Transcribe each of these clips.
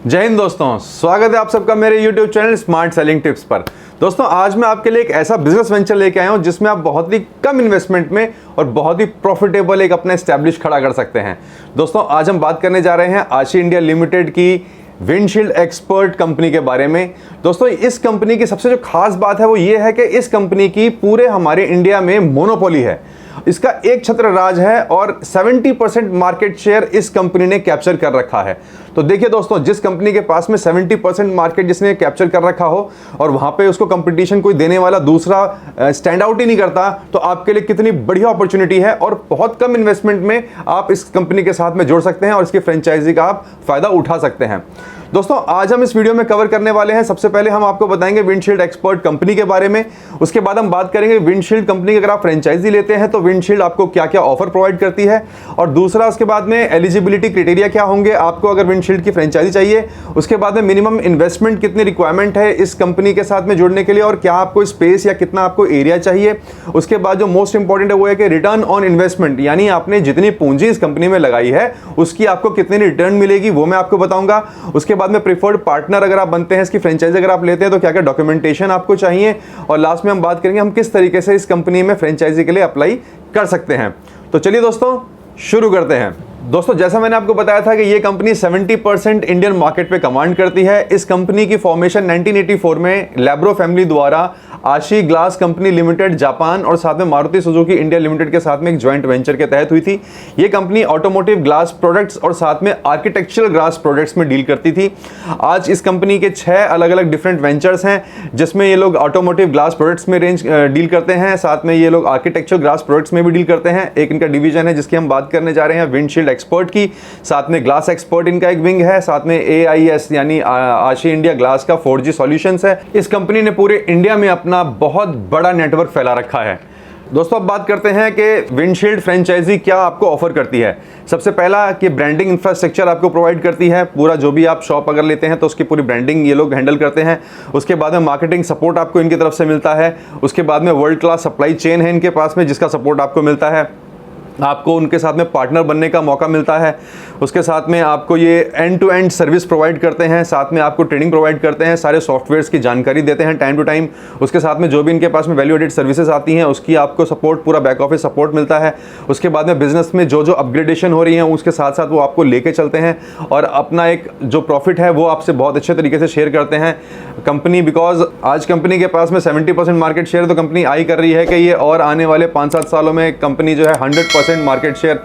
जय हिंद दोस्तों, स्वागत है आप सबका मेरे YouTube channel smart selling tips पर। दोस्तों आज मैं आपके लिए एक ऐसा बिजनेस वेंचर लेके आया हूं जिसमें आप बहुत ही कम इन्वेस्टमेंट में और बहुत ही प्रॉफिटेबल एक अपना एस्टैब्लिश खड़ा कर सकते हैं। दोस्तों आज हम बात करने जा रहे हैं आशी इंडिया लिमिटेड की विंडशील्ड एक्सपर्ट कंपनी के बारे में। दोस्तों इस कंपनी की सबसे जो खास बात है वो ये है कि इस कंपनी की पूरे हमारे इंडिया में मोनोपोली है, इसका एक छत्र राज है और 70% मार्केट शेयर इस कंपनी ने कैप्चर कर रखा है। तो देखिए दोस्तों, जिस कंपनी के पास में 70% मार्केट जिसने कैप्चर कर रखा हो और वहां पे उसको कंपटीशन कोई देने वाला दूसरा स्टैंड आउट ही नहीं करता, तो आपके लिए कितनी बढ़िया अपॉर्चुनिटी है और बहुत कम इन्वेस्टमेंट में आप इस कंपनी के साथ में जुड़ सकते हैं और इसकी फ्रेंचाइजी का आप फायदा उठा सकते हैं। दोस्तों आज हम इस वीडियो में कवर करने वाले हैं, सबसे पहले हम आपको बताएंगे विंडशील्ड एक्सपर्ट कंपनी के बारे में। उसके बाद हम बात करेंगे विंडशील्ड कंपनी की अगर आप फ्रेंचाइजी लेते हैं तो विंडशील्ड आपको क्या क्या ऑफर प्रोवाइड करती है, और दूसरा उसके बाद में एलिजिबिलिटी क्राइटेरिया क्या होंगे आपको अगर विंडशील्ड की फ्रेंचाइजी चाहिए। उसके बाद में मिनिमम इन्वेस्टमेंट कितनी रिक्वायरमेंट है इस कंपनी के साथ में जुड़ने के लिए और क्या आपको स्पेस या कितना आपको एरिया चाहिए। उसके बाद जो मोस्ट इंपॉर्टेंट है वो है कि रिटर्न ऑन इन्वेस्टमेंट, यानी आपने जितनी पूंजी इस कंपनी में लगाई है उसकी आपको कितनी रिटर्न मिलेगी वो मैं आपको बताऊंगा। उसके बाद में प्रिफर्ड पार्टनर अगर आप बनते हैं, इसकी फ्रेंचाइजी अगर आप लेते हैं तो क्या क्या डॉक्यूमेंटेशन आपको चाहिए, और लास्ट में हम बात करेंगे हम किस तरीके से इस कंपनी में फ्रेंचाइजी के लिए अप्लाई कर सकते हैं। तो चलिए दोस्तों शुरू करते हैं। दोस्तों जैसा मैंने आपको बताया था कि ये कंपनी 70% इंडियन मार्केट पे कमांड करती है। इस कंपनी की फॉर्मेशन 1984 में लैब्रो फैमिली द्वारा आशी ग्लास कंपनी लिमिटेड जापान और साथ में मारुति सुजुकी इंडिया लिमिटेड के साथ में एक जॉइंट वेंचर के तहत हुई थी। ये कंपनी ऑटोमोटिव ग्लास प्रोडक्ट्स और साथ में आर्किटेक्चरल ग्लास प्रोडक्ट्स में डील करती थी। आज इस कंपनी के 6 अलग अलग डिफरेंट वेंचर्स हैं जिसमें ये लोग ऑटोमोटिव ग्लास प्रोडक्ट्स में डील करते हैं, साथ में ये लोग आर्किटेक्चरल ग्लास प्रोडक्ट्स में भी डील करते हैं। एक इनका डिवीजन है जिसकी हम बात करने जा रहे हैं विंडशील्ड एक्सपर्ट की, साथ में ग्लास एक्सपर्ट इनका एक विंग है, साथ में AIS यानी आशी इंडिया ग्लास का 4G सॉल्यूशंस है। इस कंपनी ने पूरे इंडिया में अपना बहुत बड़ा नेटवर्क फैला रखा है। दोस्तों अब बात करते हैं कि विंडशील्ड फ्रेंचाइजी क्या आपको ऑफर करती है। सबसे पहला कि ब्रांडिंग इंफ्रास्ट्रक्चर आपको प्रोवाइड करती है, पूरा जो भी आप शॉप अगर लेते हैं तो उसकी पूरी ब्रांडिंग ये लोग हैंडल करते हैं। उसके बाद में मार्केटिंग सपोर्ट आपको इनकी तरफ से मिलता है। उसके बाद में वर्ल्ड क्लास सप्लाई चेन है इनके पास में जिसका सपोर्ट आपको मिलता है। आपको उनके साथ में पार्टनर बनने का मौका मिलता है। उसके साथ में आपको ये end to end service provide करते हैं, साथ में आपको ट्रेनिंग प्रोवाइड करते हैं, सारे सॉफ्टवेयर्स की जानकारी देते हैं टाइम टू टाइम। उसके साथ में जो भी इनके पास में वैल्यू एडेड सर्विसेज आती हैं उसकी आपको सपोर्ट, पूरा बैक ऑफिस सपोर्ट मिलता है। उसके बाद में बिजनेस में जो जो अपग्रेडेशन हो रही है उसके साथ साथ वो आपको लेके चलते हैं और अपना एक जो प्रॉफिट है वो आपसे बहुत अच्छे तरीके से शेयर करते हैं कंपनी। बिकॉज आज कंपनी के पास में 70% मार्केट शेयर, तो कंपनी आई कर रही है कि ये और आने वाले 5-7 सालों में कंपनी जो है 100% मार्केट शेयर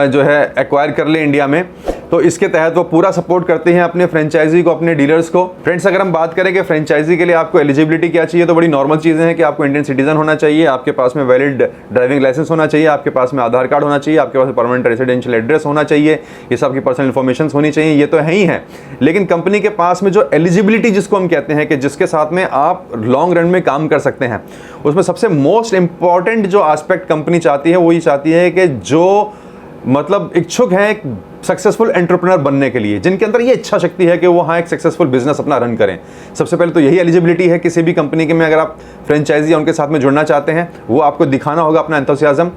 जो है एक्वायर कर ले इंडिया में। तो इसके तहत वो पूरा सपोर्ट करते हैं अपने फ्रेंचाइजी को, अपने डीलर्स को। फ्रेंड्स अगर हम बात करें कि फ्रेंचाइजी के लिए आपको एलिजिबिलिटी क्या चाहिए, तो बड़ी नॉर्मल चीज़ें हैं कि आपको इंडियन सिटीजन होना चाहिए, आपके पास में वैलिड ड्राइविंग लाइसेंस होना चाहिए, आपके पास में आधार कार्ड होना चाहिए, आपके पास में परमानेंट रेजिडेंशियल एड्रेस होना चाहिए, ये सब की पर्सनल इन्फॉर्मेशन होनी चाहिए। ये तो है ही है, लेकिन कंपनी के पास में जो एलिजिबिलिटी जिसको हम कहते हैं कि जिसके साथ में आप लॉन्ग रन में काम कर सकते हैं, उसमें सबसे मोस्ट इंपॉर्टेंट जो एस्पेक्ट कंपनी चाहती है वो ये चाहती है कि जो मतलब इच्छुक है एक सक्सेसफुल एंटरप्रेन्योर बनने के लिए, जिनके अंदर ये इच्छा शक्ति है कि वो हाँ एक सक्सेसफुल बिजनेस अपना रन करें। सबसे पहले तो यही एलिजिबिलिटी है किसी भी कंपनी के में अगर आप फ्रेंचाइजी या उनके साथ में जुड़ना चाहते हैं, वो आपको दिखाना होगा अपना एंथुसियाज्म।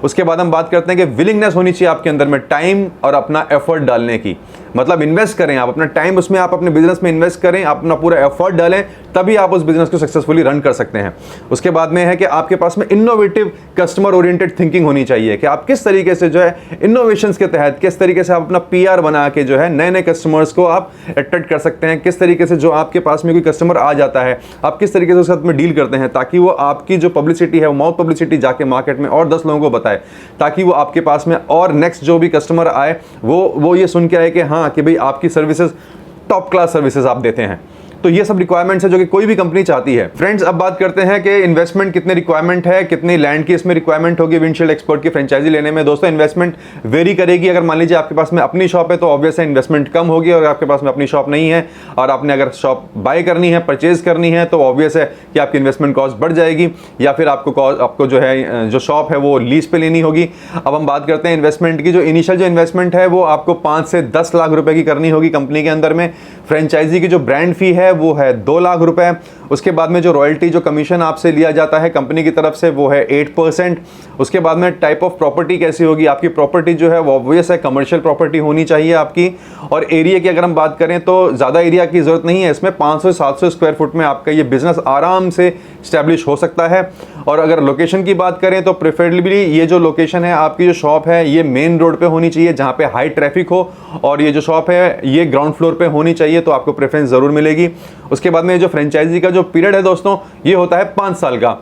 उसके बाद हम बात करते हैं कि विलिंगनेस होनी चाहिए आपके अंदर में टाइम और अपना एफर्ट डालने की, मतलब इन्वेस्ट करें आप अपना टाइम उसमें, आप अपने बिजनेस में इन्वेस्ट करें, अपना पूरा एफर्ट डालें, तभी आप उस बिजनेस को सक्सेसफुली रन कर सकते हैं। उसके बाद में है कि आपके पास में इनोवेटिव कस्टमर ओरिएंटेड थिंकिंग होनी चाहिए कि आप किस तरीके से जो है इनोवेशंस के तहत किस तरीके से आप अपना PR बना के जो है नए नए कस्टमर्स को आप अट्रैक्ट कर सकते हैं, किस तरीके से जो आपके पास में कोई कस्टमर आ जाता है आप किस तरीके से उसके साथ में डील करते हैं ताकि वो आपकी जो पब्लिसिटी है वो माउथ पब्लिसिटी जाके मार्केट में और 10 लोगों को बताए, ताकि वो आपके पास में और नेक्स्ट जो भी कस्टमर आए वो ये सुन के आए कि हाँ कि भाई आपकी सर्विसेज टॉप क्लास सर्विसेज आप देते हैं। तो ये सब रिक्वायरमेंट्स है जो कि कोई भी कंपनी चाहती है। फ्रेंड्स अब बात करते हैं कि इन्वेस्टमेंट कितने रिक्वायरमेंट है, कितनी लैंड की इसमें रिक्वायरमेंट होगी विंडशील्ड एक्सपर्ट की फ्रेंचाइजी लेने में। दोस्तों इन्वेस्टमेंट वेरी करेगी। अगर मान लीजिए आपके पास में अपनी शॉप है तो ऑब्वियस है इन्वेस्टमेंट कम होगी, और आपके पास में अपनी शॉप नहीं है और आपने अगर शॉप बाय करनी है, परचेज करनी है, तो ऑब्वियस है कि आपकी इन्वेस्टमेंट कॉस्ट बढ़ जाएगी, या फिर आपको जो है जो शॉप है वो लीज पे लेनी होगी। अब हम बात करते हैं इन्वेस्टमेंट की। जो इनिशियल जो इन्वेस्टमेंट है वो आपको 5 से 10 लाख रुपए की करनी होगी कंपनी के अंदर में। फ्रेंचाइजी की जो ब्रांड फी है वो है 2 लाख रुपए। उसके बाद में जो रॉयल्टी जो कमीशन आपसे लिया जाता है कंपनी की तरफ से वो है 8%। उसके बाद में टाइप ऑफ प्रॉपर्टी कैसी होगी, आपकी प्रॉपर्टी जो है वो ऑब्वियस है कमर्शियल प्रॉपर्टी होनी चाहिए आपकी। और एरिया की अगर हम बात करें तो ज़्यादा एरिया की ज़रूरत नहीं है, इसमें 500 से 700 स्क्वायर फुट में आपका ये बिजनेस आराम से स्टैब्लिश हो सकता है। और अगर लोकेशन की बात करें तो प्रेफरेबली ये जो लोकेशन है आपकी जो शॉप है ये मेन रोड पे होनी चाहिए जहाँ पे हाई ट्रैफिक हो, और ये जो शॉप है ये ग्राउंड फ्लोर पे होनी चाहिए, तो आपको प्रेफरेंस ज़रूर मिलेगी। उसके बाद में जो फ्रेंचाइजी का जो पीरियड है दोस्तों ये होता है 5 साल का।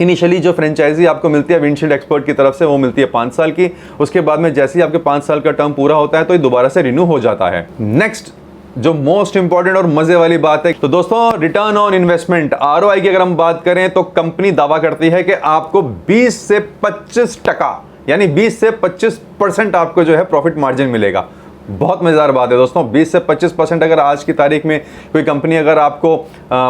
इनिशियली जो फ्रेंचाइजी आपको मिलती है विंडशील्ड एक्सपर्ट की तरफ से वो मिलती है 5 साल की। उसके बाद में जैसे ही आपके 5 साल का टर्म पूरा होता है तो ये दोबारा से रिन्यू हो जाता है। नेक्स्ट जो मोस्ट इंपॉर्टेंट और मजे वाली बात है तो दोस्तों रिटर्न ऑन इन्वेस्टमेंट ROI की अगर हम बात करें तो कंपनी दावा करती है कि आपको 20 से 25% यानी 20 से 25% आपको जो है प्रॉफिट मार्जिन मिलेगा। बहुत मजेदार बात है दोस्तों, 20 से 25% अगर आज की तारीख में कोई कंपनी अगर आपको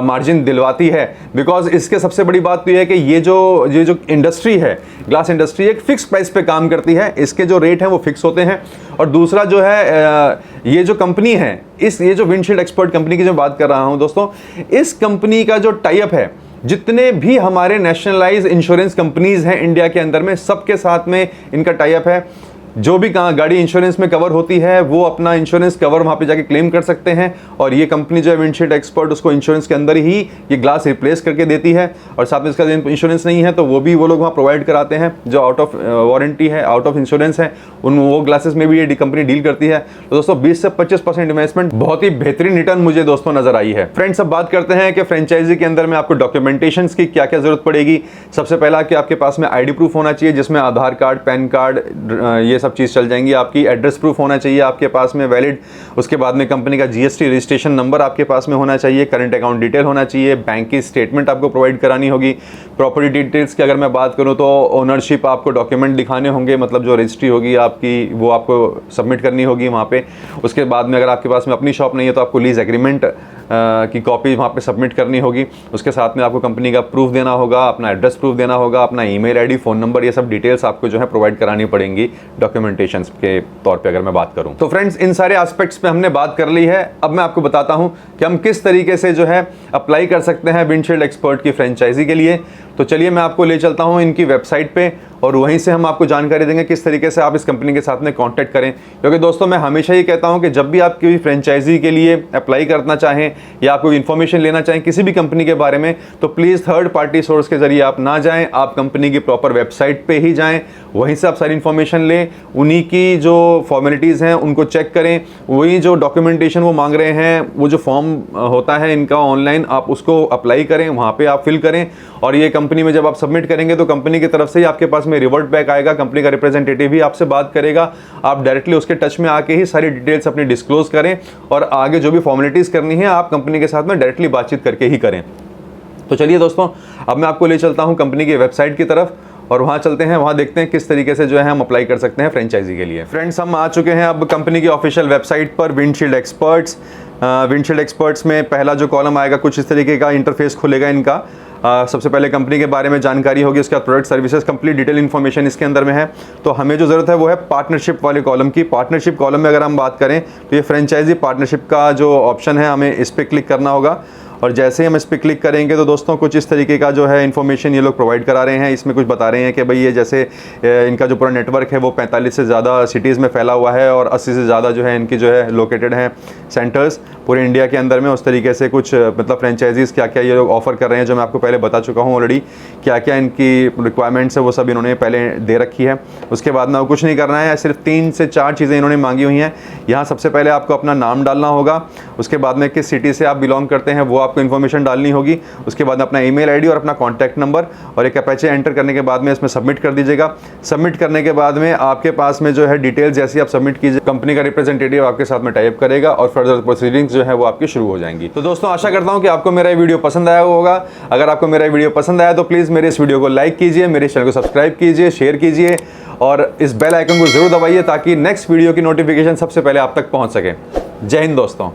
मार्जिन दिलवाती है, बिकॉज इसके सबसे बड़ी बात तो ये है कि ये जो इंडस्ट्री है ग्लास इंडस्ट्री एक फिक्स प्राइस पे काम करती है, इसके जो रेट हैं वो फिक्स होते हैं। और दूसरा जो है ये जो कंपनी है ये जो विंडशील्ड एक्सपर्ट कंपनी की जो बात कर रहा हूं दोस्तों, इस कंपनी का जो टाई अप है जितने भी हमारे नेशनलाइज इंश्योरेंस कंपनीज हैं इंडिया के अंदर में सबके साथ में इनका टाई अप है। जो भी गाड़ी इंश्योरेंस में कवर होती है वो अपना इंश्योरेंस कवर वहाँ पे जाके क्लेम कर सकते हैं, और ये कंपनी जो है विंडशील्ड एक्सपर्ट उसको इंश्योरेंस के अंदर ही ये ग्लास रिप्लेस करके देती है। और साथ में इसका इंश्योरेंस नहीं है तो वो भी वो लोग वहाँ प्रोवाइड कराते हैं, जो आउट ऑफ वारंटी है आउट ऑफ इंश्योरेंस है वो ग्लासेस में भी ये कंपनी डील करती है। तो दोस्तों 20 से 25% इन्वेस्टमेंट बहुत ही बेहतरीन रिटर्न मुझे दोस्तों नजर आई है। फ्रेंड्स अब बात करते हैं कि फ्रेंचाइजी के अंदर में आपको डॉक्यूमेंटेशन की क्या क्या जरूरत पड़ेगी। सबसे पहला कि आपके पास में ID प्रूफ होना चाहिए जिसमें आधार कार्ड, पैन कार्ड ये सब चीज़ चल जाएंगी। आपकी एड्रेस प्रूफ होना चाहिए आपके पास में वैलिड। उसके बाद में कंपनी का GST रजिस्ट्रेशन नंबर आपके पास में होना चाहिए, करंट अकाउंट डिटेल होना चाहिए, बैंक की स्टेटमेंट आपको प्रोवाइड करानी होगी। प्रॉपर्टी डिटेल्स की अगर मैं बात करूं तो ओनरशिप आपको डॉक्यूमेंट दिखाने होंगे, मतलब जो रजिस्ट्री होगी आपकी वो आपको सबमिट करनी होगी वहाँ पे। उसके बाद में अगर आपके पास में अपनी शॉप नहीं है तो आपको लीज एग्रीमेंट की कॉपी वहाँ पे सबमिट करनी होगी। उसके साथ में आपको कंपनी का प्रूफ देना होगा, अपना एड्रेस प्रूफ देना होगा, अपना ईमेल ID, फ़ोन नंबर, ये सब डिटेल्स आपको जो है प्रोवाइड करानी पड़ेंगी डॉक्यूमेंटेशन के तौर पे अगर मैं बात करूं। तो फ्रेंड्स इन सारे एस्पेक्ट्स पे हमने बात कर ली है। अब मैं आपको बताता हूं कि हम किस तरीके से जो है अप्लाई कर सकते हैं विंडशील्ड एक्सपर्ट की फ्रेंचाइजी के लिए। तो चलिए मैं आपको ले चलता हूं इनकी वेबसाइट पे और वहीं से हम आपको जानकारी देंगे किस तरीके से आप इस कंपनी के साथ में कांटेक्ट करें। क्योंकि दोस्तों मैं हमेशा ही कहता हूं कि जब भी आप किसी फ्रेंचाइजी के लिए अप्लाई करना चाहें या आप कोई इन्फॉर्मेशन लेना चाहें किसी भी कंपनी के बारे में, तो प्लीज़ थर्ड पार्टी सोर्स के जरिए आप ना जाएं, आप कंपनी की प्रॉपर वेबसाइट पे ही जाएं, वहीं से आप सारी इन्फॉर्मेशन लें, उन्हीं की जो फॉर्मेलिटीज़ हैं उनको चेक करें, वही जो डॉक्यूमेंटेशन वो मांग रहे हैं वो जो फॉर्म होता है इनका ऑनलाइन आप उसको अप्लाई करें, वहाँ पर आप फिल करें। और ये कंपनी में जब आप सबमिट करेंगे तो कंपनी की तरफ से ही आपके पास में रिवर्ट बैक आएगा, कंपनी का रिप्रेजेंटेटिव भी आपसे बात करेगा, आप डायरेक्टली उसके टच में आके ही सारी डिटेल्स अपनी डिस्क्लोज करें और आगे जो भी फॉर्मेलिटीज़ करनी है आप कंपनी के साथ में डायरेक्टली बातचीत करके ही करें। तो चलिए दोस्तों अब मैं आपको ले चलता हूं कंपनी की वेबसाइट की तरफ और वहां चलते हैं, वहां देखते हैं किस तरीके से जो है हम अप्लाई कर सकते हैं फ्रेंचाइजी के लिए। फ्रेंड्स हम आ चुके हैं अब कंपनी की ऑफिशियल वेबसाइट पर विंडशील्ड एक्सपर्ट्स। विंडशील्ड एक्सपर्ट्स में पहला जो कॉलम आएगा कुछ इस तरीके का इंटरफेस खुलेगा इनका। सबसे पहले कंपनी के बारे में जानकारी होगी, उसके बाद product services complete detail information इसके अंदर में है। तो हमें जो ज़रूरत है वो है पार्टनरशिप वाले कॉलम की। पार्टनरशिप कॉलम में अगर हम बात करें तो ये फ्रेंचाइजी पार्टनरशिप का जो ऑप्शन है हमें इस पर क्लिक करना होगा और जैसे ही हम इस पर क्लिक करेंगे तो दोस्तों कुछ इस तरीके का जो है इन्फॉर्मेशन ये लोग प्रोवाइड करा रहे हैं। इसमें कुछ बता रहे हैं कि भाई ये जैसे इनका जो पूरा नेटवर्क है वो 45 से ज़्यादा सिटीज़ में फैला हुआ है और 80 से ज़्यादा जो है इनकी जो है लोकेटेड हैं सेंटर्स पूरे इंडिया के अंदर में। उस तरीके से कुछ मतलब फ्रेंचाइजीज़ क्या क्या ये लोग ऑफर कर रहे हैं जो मैं आपको पहले बता चुका हूँ ऑलरेडी, क्या क्या इनकी रिक्वायरमेंट्स है वो सब इन्होंने पहले दे रखी है। उसके बाद में कुछ नहीं करना है, सिर्फ 3 से 4 चीज़ें इन्होंने मांगी हुई हैं। यहाँ सबसे पहले आपको अपना नाम डालना होगा, उसके बाद में किस सिटी से आप बिलोंग करते हैं वो आपको इन्फॉर्मेशन डालनी होगी, उसके बाद अपना ईमेल आईडी और अपना कॉन्टैक्ट नंबर और एक अपाचे एंटर करने के बाद में इसमें सबमिट कर दीजिएगा। सबमिट करने के बाद में आपके पास में जो है डिटेल्स जैसी आप सबमिट कीजिए कंपनी का रिप्रेजेंटेटिव आपके साथ में टाइप करेगा और फर्दर प्रोसीडिंग्स जो है वो आपकी शुरू हो जाएंगी। तो दोस्तों आशा करता हूं कि आपको मेरा वीडियो पसंद आया होगा। अगर आपको मेरा वीडियो पसंद आया तो प्लीज़ मेरे इस वीडियो को लाइक कीजिए, मेरे चैनल को सब्सक्राइब कीजिए, शेयर कीजिए और इस बेल आइकन को जरूर दबाइए ताकि नेक्स्ट वीडियो की नोटिफिकेशन सबसे पहले आप तक पहुंच सके। जय हिंद दोस्तों।